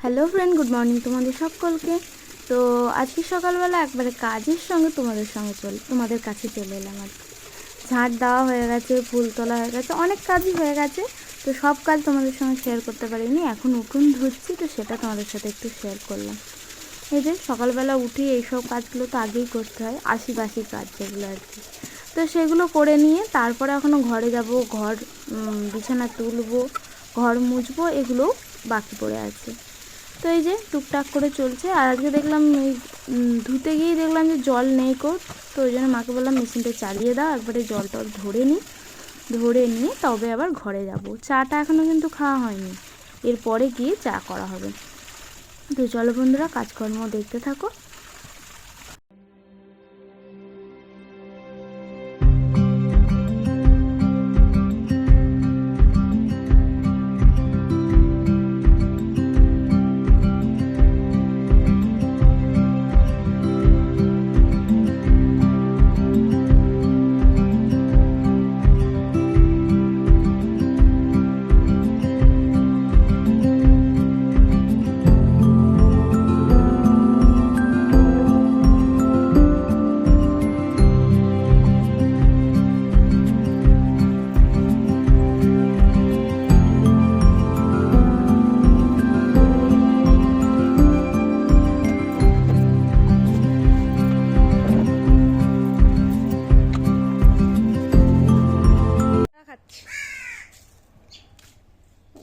Hello friend, good morning তোমাদের সকলকে। তো আজকে সকালবেলা একবারে কাজের সঙ্গে তোমাদের কাছে চলে এলাম আর কি। ঝাড় দেওয়া হয়ে গেছে, ফুল তোলা হয়ে গেছে, অনেক কাজই হয়ে গেছে। তো সব কাজ তোমাদের সঙ্গে শেয়ার করতে পারিনি, এখন উঠোন ধুচ্ছি, তো সেটা তোমাদের সাথে একটু শেয়ার করলাম। এই যে সকালবেলা উঠি এইসব কাজগুলো তো আগেই করতে হয়, আশি কাজ যেগুলো আর কি। তো সেগুলো করে নিয়ে তারপরে এখনও ঘরে যাব, ঘর বিছানা তুলবো, ঘর মুছবো, এগুলো বাকি পড়ে আছে। তো এই যে টুকটাক করে চলছে। আর আজকে দেখলাম এই ধুতে গিয়েই দেখলাম যে জল নেই কো, তো ওই জন্য মাকে বললাম মেশিনটা চালিয়ে দাও, একবারে জল টল ধরে নিয়ে তবে আবার ঘরে যাব। চাটা এখনও কিন্তু খাওয়া হয়নি, এরপরে গিয়ে চা করা হবে। তো চলো বন্ধুরা, কাজকর্ম দেখতে থাকো।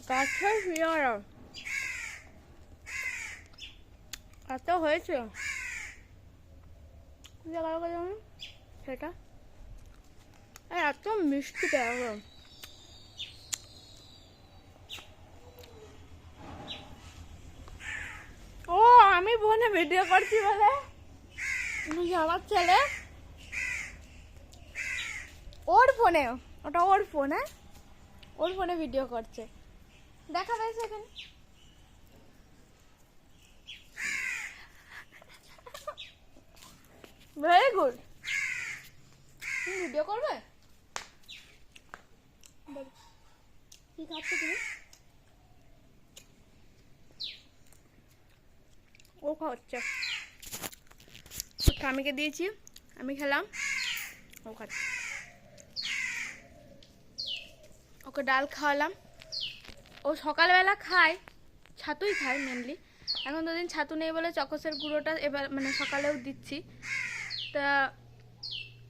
গাছের পেয়ারা এত হয়েছে, সেটা এত মিষ্টি পেয়ারা। ও আমি ফোনে ভিডিও করছি বলে আমার ছেলে ওর ফোনে, ওটা ওর ফোন, হ্যাঁ ওর ফোনে ভিডিও করছে, দেখা পেয়েছে এখানে। Very good. তুমি ভিডিও করবে? কি খাচ্ছ তুমি? ও খাচ্ছে, স্বামীকে দিয়েছি, আমি খেলাম, ও খাচ্ছে। ওকে ডাল খাওয়ালাম, ও সকালবেলা খায়, ছাতুই খায় মেনলি। এখন দুদিন ছাতু নেই বলে চকসের গুঁড়োটা এবার মানে সকালেও দিচ্ছি, তা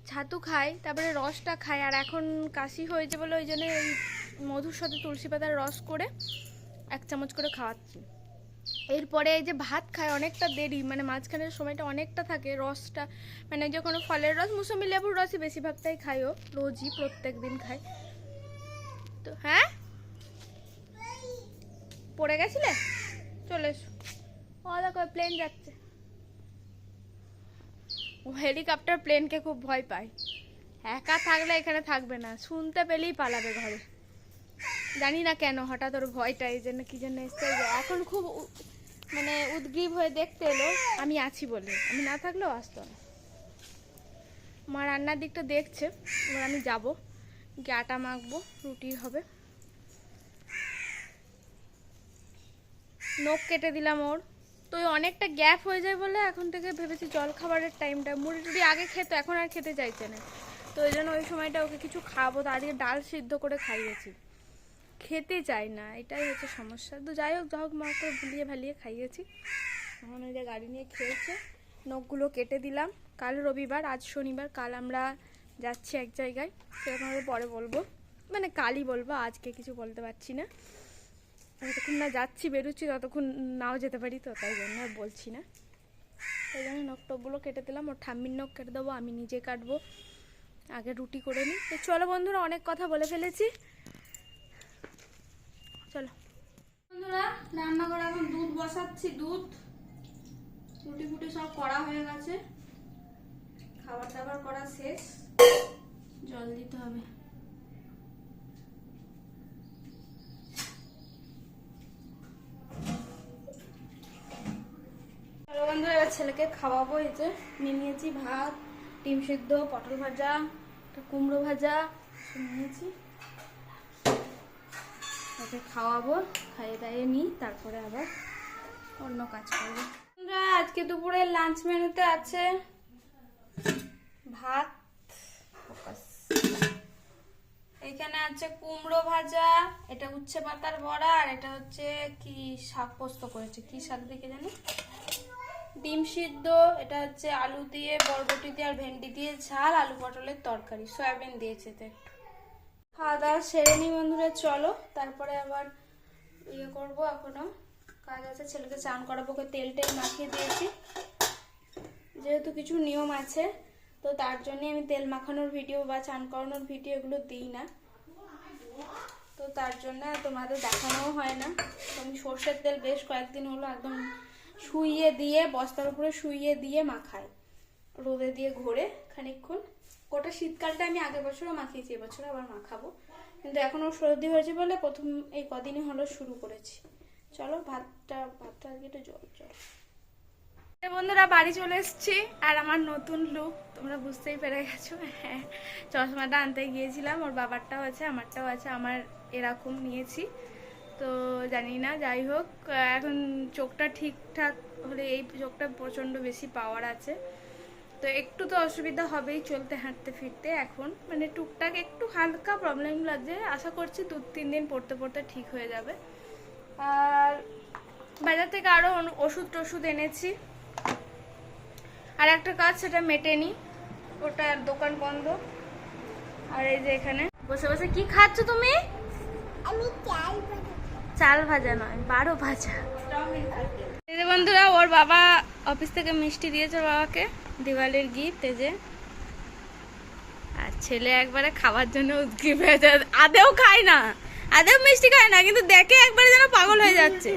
ছাতু খায়, তারপরে রসটা খায়। আর এখন কাশি হয়েছে বলে ওই জন্য ওই মধুর সাথে তুলসী পাতার রস করে 1 চামচ করে খাওয়াচ্ছি। এরপরে এই যে ভাত খায় অনেকটা দেরি, মানে মাঝখানের সময়টা অনেকটা থাকে, রসটা মানে যে কোনো ফলের রস, মুসম্বি লেবুর রসই বেশিরভাগটাই খায় ও, রোজই প্রত্যেক দিন খায়। তো হ্যাঁ পড়ে গেছিলে, চলে এসো। ও দেখো প্লেন যাচ্ছে, ও হেলিকপ্টার প্লেনকে খুব ভয় পায়, একা থাকলে এখানে থাকবে না, শুনতে পেলেই পালাবে ঘরে। জানি না কেন হঠাৎ ওর ভয়টা, এই জন্য কি জন্য এসছে। এখন খুব মানে উদ্গ্রীব হয়ে দেখতে এলো আমি আছি বলে, আমি না থাকলেও আসতো না। মা রান্নার দিকটা দেখছে, এবার আমি যাবো গিয়ে আটা মাখবো, রুটি হবে। নখ কেটে দিলাম ওর, তো অনেকটা গ্যাপ হয়ে যায় বলে এখন থেকে ভেবেছি জল খাবারের টাইমটা, মুড়ি টুড়ি আগে খেতো, এখন আর খেতে চাইছে না, তো ওই জন্য ওই সময়টা ওকে কিছু খাবো। তো আজকে ডাল সিদ্ধ করে খাইয়েছি, খেতে চাই না, এটাই হচ্ছে সমস্যা। তো যাই হোক মা করে ভুলিয়ে ভালিয়ে খাইয়েছি, এখন ওই যে গাড়ি নিয়ে খেয়েছে। নখগুলো কেটে দিলাম, কাল রবিবার, আজ শনিবার, কাল আমরা যাচ্ছি এক জায়গায়, সেরকম ভাবে পরে বলবো, মানে কালই বলবো, আজকে কিছু বলতে পারছি না। যতক্ষণ না যাচ্ছি বেরোচ্ছি ততক্ষণ নাও যেতে পারি, তো তাই জন্য আর বলছি না। তাই জন্য নখ টকগুলো কেটে দিলাম, ওর ঠাম্মির নখ কেটে দেবো, আমি নিজে কাটবো, আগে রুটি করে নিই। তো চলো বন্ধুরা, অনেক কথা বলে ফেলেছি, চলো বন্ধুরা। রান্না করে এখন দুধ বসাচ্ছি, দুধ রুটি ফুটি সব করা হয়ে গেছে, খাবার দাবার করা শেষ, জল দিতে হবে। বন্ধুরা এবার ছেলেকে খাওয়াবো। এই যে নিয়ে নিয়েছি ভাত, ডিম সিদ্ধ, পটল ভাজা, কুমড়ো ভাজা নিয়েছি, ওকে খাওয়াবো, খাইয়ে দাইয়ে নিই, তারপরে আবার অন্য কাজ করবো। আজকে দুপুরে লাঞ্চ মেনুতে আছে ভাত, এখানে আছে কুমড়ো ভাজা, এটা উচ্ছে পাতার বড়া, আর এটা হচ্ছে কি শাক পোস্ত করেছে, কি শাক দেখে জানি, ডিম সিদ্ধ, এটা হচ্ছে আলু দিয়ে বরবটি দিয়ে আর ভেন্ডি দিয়ে ঝাল, আলু পটলের তরকারি, সয়াবিন দিয়েছে। তো একটু খাওয়া দাওয়া সেরে নি বন্ধুরা, চলো তারপরে আবার ইয়ে করবো, এখনো কাজ আছে, ছেলেকে চান করাবো, ওকে তেল টেল মাখিয়ে দিয়েছি, যেহেতু কিছু নিয়ম আছে তো তার জন্য আমি তেল মাখানোর ভিডিও বা চান করানোর ভিডিও এগুলো দিই না, তো তার জন্য তোমাদের দেখানোও হয় না। তো আমি সর্ষের তেল বেশ কয়েকদিন হলো একদম শুইয়ে দিয়ে, বস্তার উপরে শুইয়ে দিয়ে মাখাই, রোদে দিয়ে ঘোরে খানিকক্ষণ। গোটা শীতকালটা আমি আগের বছরও মাখিয়েছি, এবছর আবার মাখাবো, কিন্তু এখন ওর সর্দি হয়েছে বলে প্রথম এই কদিনই হলো শুরু করেছি। চলো ভাতটা আজকে একটু জল বন্ধুরা, বাড়ি চলে এসেছি, আর আমার নতুন লুক তোমরা বুঝতেই পেরে গেছো। হ্যাঁ, চশমাটা আনতে গিয়েছিলাম, ওর বাবারটাও আছে আমারটাও আছে, আমার এরকম নিয়েছি, তো জানি না, যাই হোক এখন চোখটা ঠিকঠাক হলে, এই চোখটা প্রচণ্ড বেশি পাওয়ার আছে, তো একটু তো অসুবিধা হবেই চলতে হাঁটতে ফিরতে, এখন মানে টুকটাক একটু হালকা প্রবলেম লাগছে, আশা করছি 2-3 দিন পড়তে পড়তে ঠিক হয়ে যাবে। আর বাজার থেকে আরও ওষুধ এনেছি, আর একটা কাজ সেটা মেটেনি, ওটা দোকান বন্ধ। আর এই যে এখানে বসে বসে কি খাচ্ছ তুমি? আমি চাল ভাজা নয়, 12 ভাজা। এই যে বন্ধুরা, ওর বাবা অফিস থেকে মিষ্টি দিয়েছে ওর বাবাকে, দিওয়ালির গিফট, এই যে, আর ছেলে একবারে খাওয়ার জন্য উদ্গ্রীব হয়ে যায়, আদেও খায় না, আদেও মিষ্টি খায় না, কিন্তু দেখে একবারে যেন পাগল হয়ে যাচ্ছে।